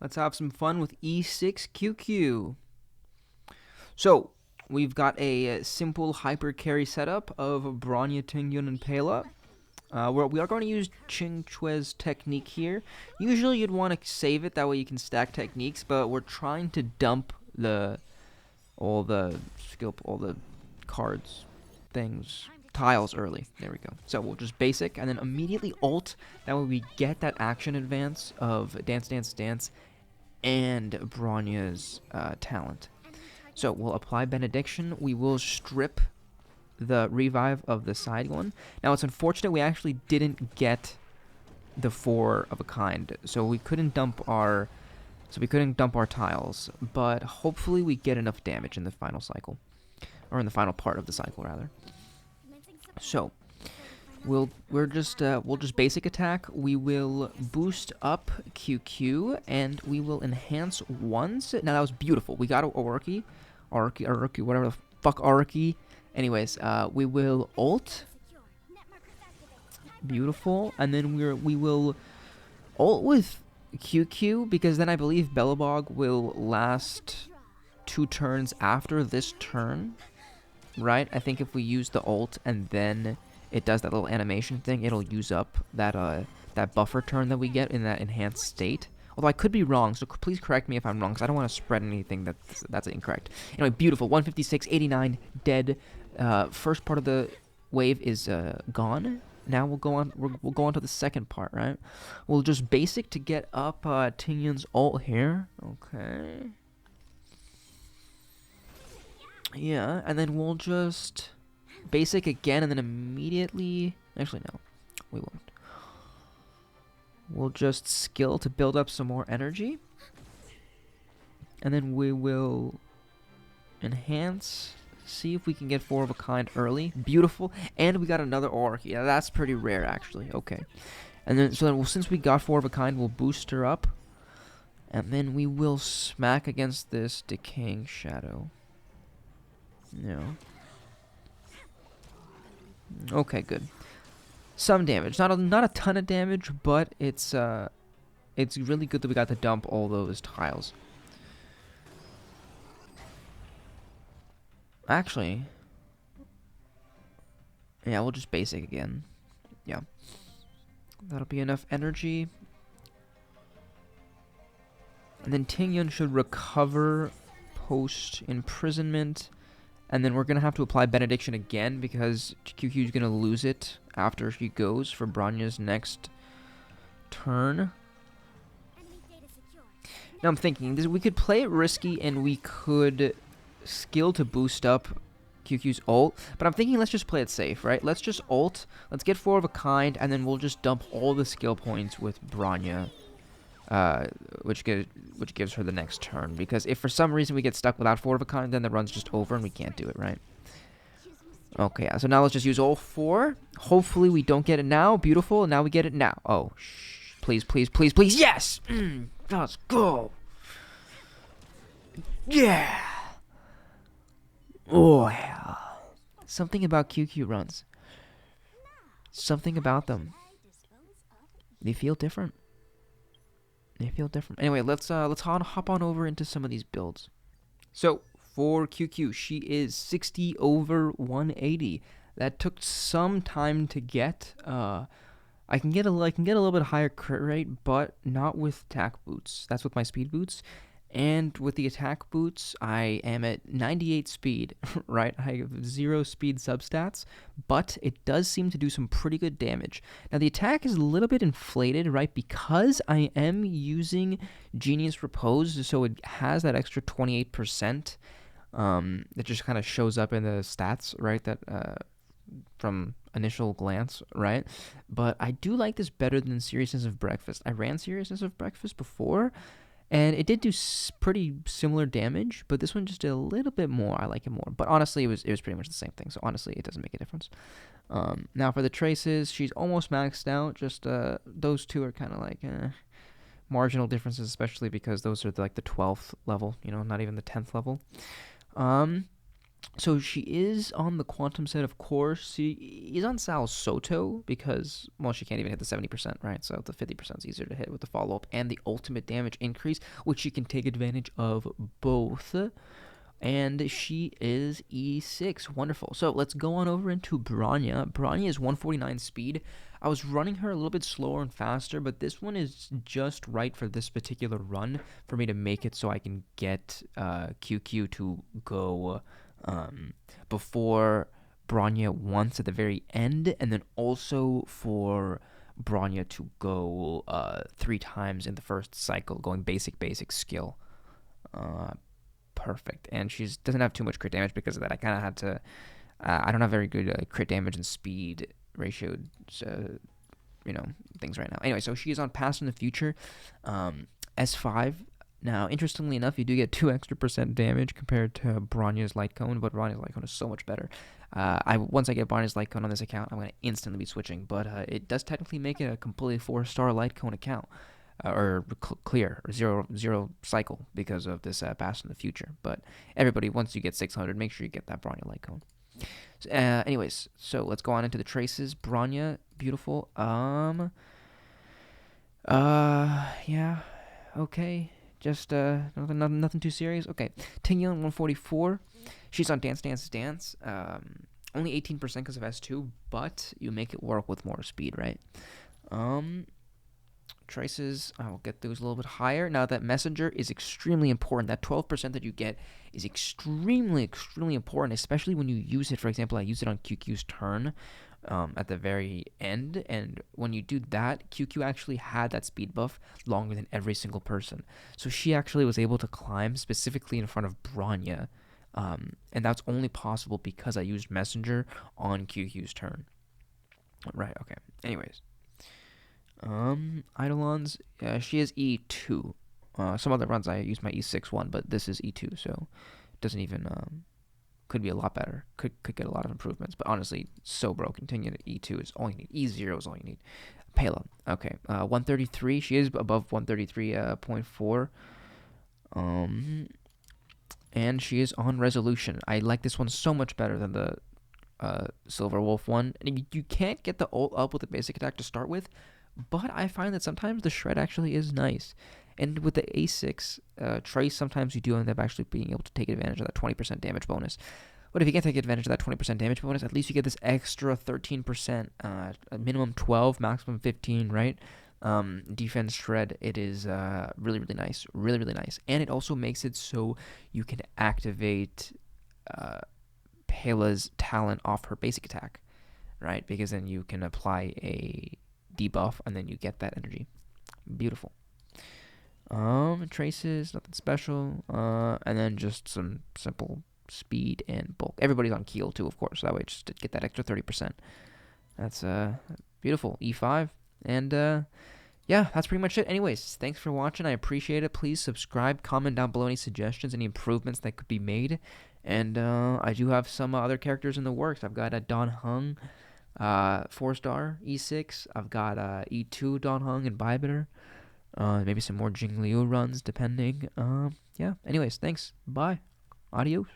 Let's have some fun with E6 Qque. So, we've got a simple hyper carry setup of Bronya, Tingyun, and Pela. We are going to use Qingque's technique here. Usually you'd want to save it, that way you can stack techniques, but we're trying to dump all the cards, things, tiles early. There we go. So we'll just basic and then immediately ult. That way we get that action advance of Dance Dance Dance and Bronya's talent. So we'll apply Benediction. We will strip the revive of the side one. Now it's unfortunate we actually didn't get the 4 of a kind, so we couldn't dump our tiles, but hopefully we get enough damage in the final cycle, or in the final part of the cycle rather. So we'll just basic attack. We will boost up Qque and we will enhance once. Now that was beautiful. We got a Orki, whatever the fuck Orki. Anyways, we will ult. Beautiful. And then we will ult with Qque, because then I believe Belobog will last 2 turns after this turn. Right? I think if we use the ult and then it does that little animation thing, it'll use up that buffer turn that we get in that enhanced state. Although I could be wrong, so please correct me if I'm wrong, because I don't want to spread anything that's incorrect. Anyway, beautiful. 156, 89, dead. First part of the wave is gone. Now we'll go on to the second part, right? We'll just basic to get up Tingyun's ult here. Okay. Yeah, and then we'll just basic again, and then immediately... Actually, no. We won't. We'll just skill to build up some more energy. And then we will enhance. See if we can get 4 of a kind early. Beautiful. And we got another Orc. Yeah, that's pretty rare, actually. Okay. And then, since we got 4 of a kind, we'll boost her up. And then we will smack against this decaying shadow. No. Okay, good. Some damage, not a ton of damage, but it's really good that we got to dump all those tiles. Actually, yeah, we'll just basic again. Yeah, that'll be enough energy, and then Tingyun should recover post imprisonment. And then we're going to have to apply Benediction again, because Qque is going to lose it after she goes for Bronya's next turn. Now I'm thinking, we could play it risky and we could skill to boost up Qque's ult. But I'm thinking let's just play it safe, right? Let's just ult, let's get 4 of a kind, and then we'll just dump all the skill points with Bronya. Which gives her the next turn, because if for some reason we get stuck without 4 of a kind, then the run's just over and we can't do it, right? Okay, so now let's just use all 4. Hopefully we don't get it now. Beautiful, now we get it now. Oh, please, please, please, please, yes! Let's go! Yeah! Oh, yeah. Something about Qque runs. Something about them. They feel different. They feel different. Anyway, let's hop on over into some of these builds. So for Qque, she is 60 over 180. That took some time to get. I can get a little bit higher crit rate, but not with attack boots. That's with my speed boots. And with the attack boots, I am at 98 speed, right? I have 0 speed substats, but it does seem to do some pretty good damage. Now, the attack is a little bit inflated, right? Because I am using Genius Repose, so it has that extra 28% that just kind of shows up in the stats, right? That from initial glance, right? But I do like this better than Seriousness of Breakfast. I ran Seriousness of Breakfast before, and it did do pretty similar damage, but this one just did a little bit more. I like it more. But honestly, it was pretty much the same thing, so honestly, it doesn't make a difference. Now for the traces, she's almost maxed out. Just those two are kind of like marginal differences, especially because those are like the 12th level, you know, not even the 10th level. So she is on the quantum set, of course. She is on Sal Soto because, well, she can't even hit the 70%, right? So the 50% is easier to hit with the follow up and the ultimate damage increase, which she can take advantage of both. And she is E6. Wonderful. So let's go on over into Bronya. Bronya is 149 speed. I was running her a little bit slower and faster, but this one is just right for this particular run for me to make it so I can get QQ to go before Bronya once at the very end, and then also for Bronya to go 3 times in the first cycle, going basic skill. Uh, Perfect. And she doesn't have too much crit damage because of that. I kind of had to. I don't have very good crit damage and speed ratio, things right now. Anyway, so she is on Past in the Future, S5. Now, interestingly enough, you do get 2 extra % damage compared to Bronya's Lightcone, but Bronya's Lightcone is so much better. Once I get Bronya's Lightcone on this account, I'm going to instantly be switching, but it does technically make it a completely 4-star Lightcone account. Or clear, or zero cycle because of this Past in the Future. But everybody, once you get 600, make sure you get that Bronya Lightcone. Anyways, so let's go on into the traces. Bronya, beautiful. Yeah, okay. Just nothing too serious. Okay, Tingyun 144. She's on Dance Dance Dance. Only 18% because of S2, but you make it work with more speed, right? Traces, I'll get those a little bit higher. Now that Messenger is extremely important. That 12% that you get is extremely important, especially when you use it. For example, I use it on QQ's turn at the very end, and when you do that, QQ actually had that speed buff longer than every single person. So she actually was able to climb specifically in front of Bronya, and that's only possible because I used Messenger on QQ's turn. Right, okay. Anyways. Eidolons, she is E2. Some other runs I use my E6 one, but this is E2, so it doesn't even, could be a lot better. Could get a lot of improvements, but honestly, so broken. Tingyun at E2 is all you need. E0 is all you need. Pela, okay. 133, she is above 133.4. And she is on Resolution. I like this one so much better than the Silver Wolf one. And you can't get the ult up with a basic attack to start with, but I find that sometimes the shred actually is nice. And with the A6 trace, sometimes you do end up actually being able to take advantage of that 20% damage bonus. But if you can't take advantage of that 20% damage bonus, at least you get this extra 13%, minimum 12, maximum 15, right? Defense shred. It is really nice. Really nice. And it also makes it so you can activate Pela's talent off her basic attack, right? Because then you can apply a debuff and then you get that energy. Beautiful. Traces, nothing special. And then just some simple speed and bulk. Everybody's on Keel too, of course. So that way just to get that extra 30%. That's beautiful. E5. And yeah, that's pretty much it. Anyways, thanks for watching. I appreciate it. Please subscribe, comment down below any suggestions, any improvements that could be made. And I do have some other characters in the works. I've got a Don Hung, 4-star E6. I've got E2 Don Hung and Bybiter. Maybe some more Jing Liu runs, depending. Yeah. Anyways, thanks. Bye. Adios.